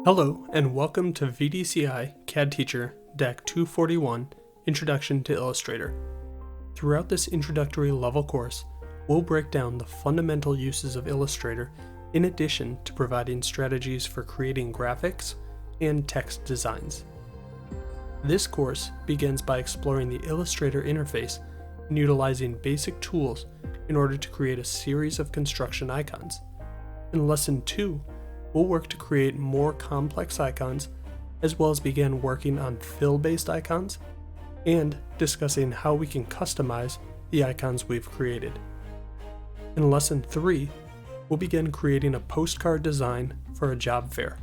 Hello, and welcome to VDCI CAD Teacher DAC 241 Introduction to Illustrator. Throughout this introductory level course, we'll break down the fundamental uses of Illustrator in addition to providing strategies for creating graphics and text designs. This course begins by exploring the Illustrator interface and utilizing basic tools in order to create a series of construction icons. In Lesson 2, we'll work to create more complex icons, as well as begin working on fill-based icons and discussing how we can customize the icons we've created. In Lesson 3, we'll begin creating a postcard design for a job fair.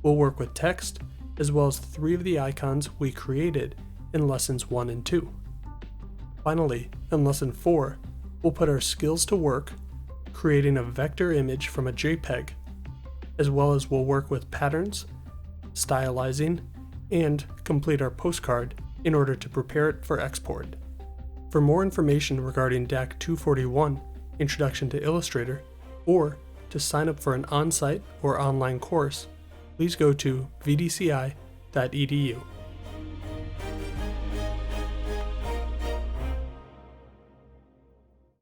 We'll work with text, as well as 3 of the icons we created in Lessons 1 and 2. Finally, in Lesson 4, we'll put our skills to work creating a vector image from a JPEG, as well as we'll work with patterns, stylizing, and complete our postcard in order to prepare it for export. For more information regarding DAC 241 Introduction to Illustrator, or to sign up for an on-site or online course, please go to vdci.edu.